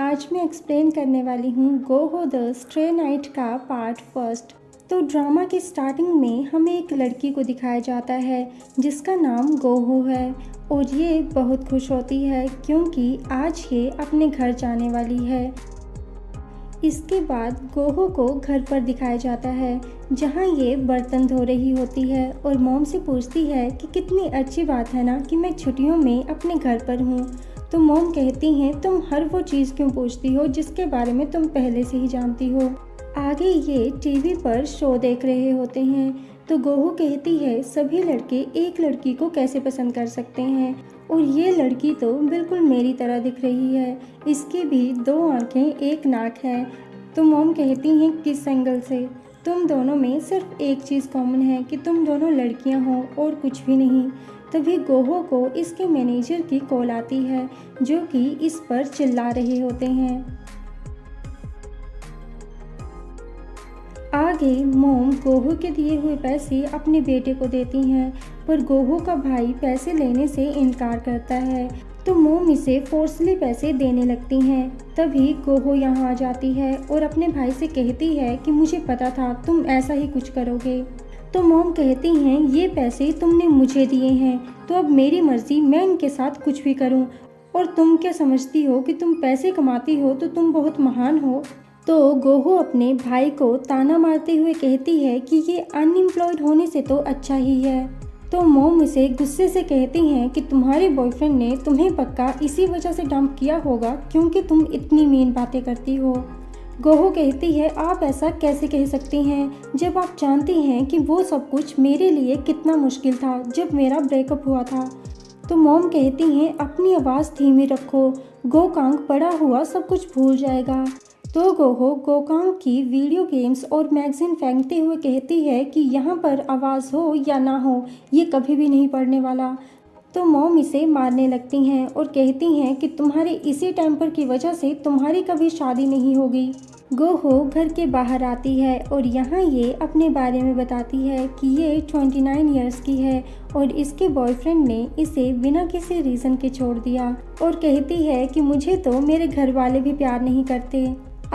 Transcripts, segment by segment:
आज मैं एक्सप्लेन करने वाली हूँ गोहो द स्ट्रे नाइट का पार्ट फर्स्ट। तो ड्रामा के स्टार्टिंग में हमें एक लड़की को दिखाया जाता है जिसका नाम गोहो है और ये बहुत खुश होती है क्योंकि आज ये अपने घर जाने वाली है। इसके बाद गोहो को घर पर दिखाया जाता है जहाँ ये बर्तन धो रही होती है और मॉम से पूछती है कि कितनी अच्छी बात है ना कि मैं छुट्टियों में अपने घर पर हूँ। तो मॉम कहती हैं तुम हर वो चीज़ क्यों पूछती हो जिसके बारे में तुम पहले से ही जानती हो। आगे ये टीवी पर शो देख रहे होते हैं तो गोहो कहती है सभी लड़के एक लड़की को कैसे पसंद कर सकते हैं और ये लड़की तो बिल्कुल मेरी तरह दिख रही है, इसकी भी 2 आंखें 1 नाक है। तो मॉम कहती हैं किस एंगल से? तुम दोनों में सिर्फ एक चीज़ कॉमन है कि तुम दोनों लड़कियां हो और कुछ भी नहीं। तभी गोहो को इसके मैनेजर की कॉल आती है जो कि इस पर चिल्ला रहे होते हैं। आगे मोम गोहो के दिए हुए पैसे अपने बेटे को देती हैं पर गोहो का भाई पैसे लेने से इनकार करता है तो मोम इसे फोर्सली पैसे देने लगती हैं। तभी गोहो यहाँ आ जाती है और अपने भाई से कहती है कि मुझे पता था तुम ऐसा ही कुछ करोगे। तो मोम कहती हैं ये पैसे तुमने मुझे दिए हैं तो अब मेरी मर्जी, मैं इनके साथ कुछ भी करूं। और तुम क्या समझती हो कि तुम पैसे कमाती हो तो तुम बहुत महान हो। तो गोहो अपने भाई को ताना मारते हुए कहती है कि ये अनएम्प्लॉयड होने से तो अच्छा ही है। तो मोम उसे गुस्से से कहती हैं कि तुम्हारे बॉयफ्रेंड ने तुम्हें पक्का इसी वजह से डंप किया होगा क्योंकि तुम इतनी मीन बातें करती हो। गोहो कहती है आप ऐसा कैसे कह सकती हैं जब आप जानती हैं कि वो सब कुछ मेरे लिए कितना मुश्किल था जब मेरा ब्रेकअप हुआ था। तो मोम कहती हैं अपनी आवाज़ धीमी रखो, गोकांग पड़ा हुआ सब कुछ भूल जाएगा। तो गोहो गोकांग की वीडियो गेम्स और मैगजीन फेंकते हुए कहती है कि यहाँ पर आवाज़ हो या ना हो ये कभी भी नहीं पढ़ने वाला। तो मॉम इसे मारने लगती हैं और कहती हैं कि तुम्हारे इसी टेम्पर की वजह से तुम्हारी कभी शादी नहीं होगी। गोहो घर के बाहर आती है और यहाँ ये अपने बारे में बताती है कि ये 29 इयर्स की है और इसके बॉयफ्रेंड ने इसे बिना किसी रीज़न के छोड़ दिया और कहती है कि मुझे तो मेरे घर वाले भी प्यार नहीं करते।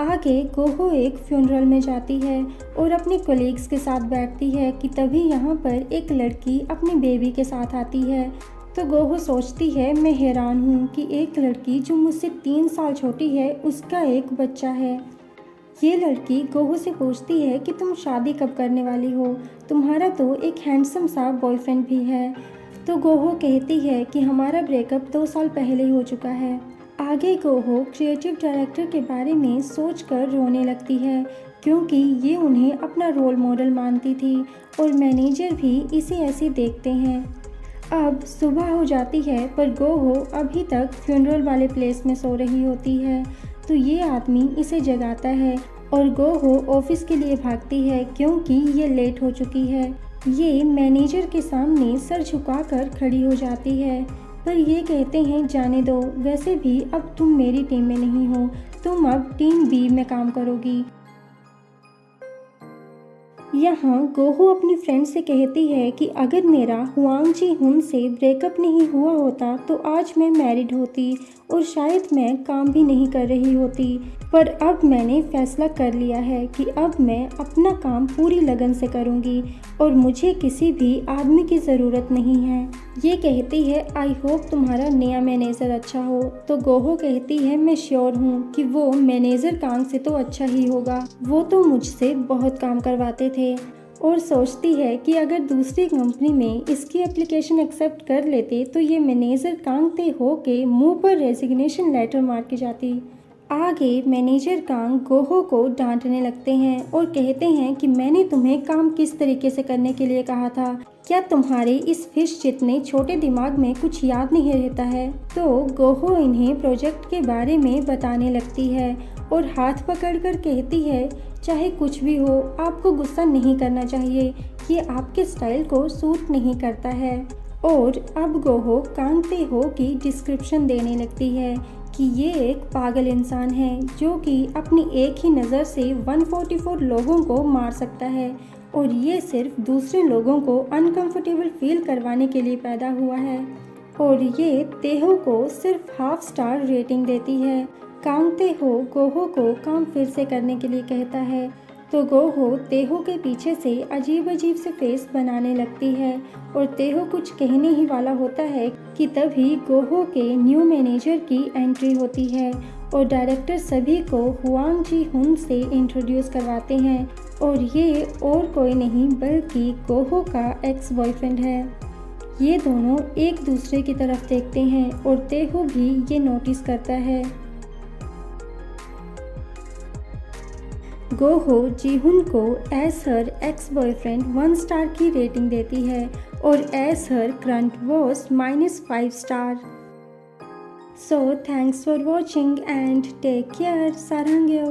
आगे गोहो एक फ्यूनरल में जाती है और अपने कोलीग्स के साथ बैठती है कि तभी यहाँ पर एक लड़की अपनी बेबी के साथ आती है। तो गोहो सोचती है मैं हैरान हूँ कि एक लड़की जो मुझसे 3 साल छोटी है उसका एक बच्चा है। ये लड़की गोहो से पूछती है कि तुम शादी कब करने वाली हो, तुम्हारा तो एक हैंडसम सा बॉयफ्रेंड भी है। तो गोहो कहती है कि हमारा ब्रेकअप 2 साल पहले हो चुका है। आगे गोहो क्रिएटिव डायरेक्टर के बारे में सोचकर रोने लगती है क्योंकि ये उन्हें अपना रोल मॉडल मानती थी और मैनेजर भी इसे ऐसे देखते हैं। अब सुबह हो जाती है पर गोहो अभी तक फ्यूनरल वाले प्लेस में सो रही होती है तो ये आदमी इसे जगाता है और गोहो ऑफिस के लिए भागती है क्योंकि ये लेट हो चुकी है। ये मैनेजर के सामने सर झुकाकर खड़ी हो जाती है पर ये कहते हैं जाने दो, वैसे भी अब तुम मेरी टीम में नहीं हो, तुम अब टीम बी में काम करोगी। यहाँ गोहो अपनी फ्रेंड से कहती है कि अगर मेरा हुआंग जी हुन से ब्रेकअप नहीं हुआ होता तो आज मैं मैरिड होती और शायद मैं काम भी नहीं कर रही होती, पर अब मैंने फैसला कर लिया है कि अब मैं अपना काम पूरी लगन से करूँगी और मुझे किसी भी आदमी की ज़रूरत नहीं है। ये कहती है आई होप तुम्हारा नया मैनेजर अच्छा हो। तो गोहो कहती है मैं श्योर हूँ कि वो मैनेजर कांग से तो अच्छा ही होगा, वो तो मुझसे बहुत काम करवाते थे। और सोचती है कि अगर दूसरी कंपनी में इसकी एप्लीकेशन एक्सेप्ट कर लेते तो ये मैनेजर कांग ते हो के मुँह पर रेजिग्नेशन लेटर मार के जाती। आगे मैनेजर कांग गोहो को डांटने लगते हैं और कहते हैं कि मैंने तुम्हें काम किस तरीके से करने के लिए कहा था, क्या तुम्हारे इस फिश जितने छोटे दिमाग में कुछ याद नहीं रहता है। तो गोहो इन्हें प्रोजेक्ट के बारे में बताने लगती है और हाथ पकड़कर कहती है चाहे कुछ भी हो आपको गुस्सा नहीं करना चाहिए, ये आपके स्टाइल को सूट नहीं करता है। और अब गोहो कांग ते हो की डिस्क्रिप्शन देने लगती है कि ये एक पागल इंसान है जो कि अपनी एक ही नज़र से 144 लोगों को मार सकता है और ये सिर्फ दूसरे लोगों को अनकंफर्टेबल फील करवाने के लिए पैदा हुआ है। और ये तेहो को सिर्फ हाफ स्टार रेटिंग देती है। कांग तेहो गोहो को काम फिर से करने के लिए कहता है तो गोहो तेहो के पीछे से अजीब अजीब से फेस बनाने लगती है और तेहो कुछ कहने ही वाला होता है कि तभी गोहो के न्यू मैनेजर की एंट्री होती है और डायरेक्टर सभी को हुआंग जी हुन से इंट्रोड्यूस करवाते हैं और ये और कोई नहीं बल्कि गोहो का एक्स बॉयफ्रेंड है। ये दोनों एक दूसरे की तरफ देखते हैं और तेहो भी ये नोटिस करता है। गोहो जीहुन को as her ex boyfriend 1 star की रेटिंग देती है और as her current was -5 star. So thanks for watching and take care. सारंग्यो।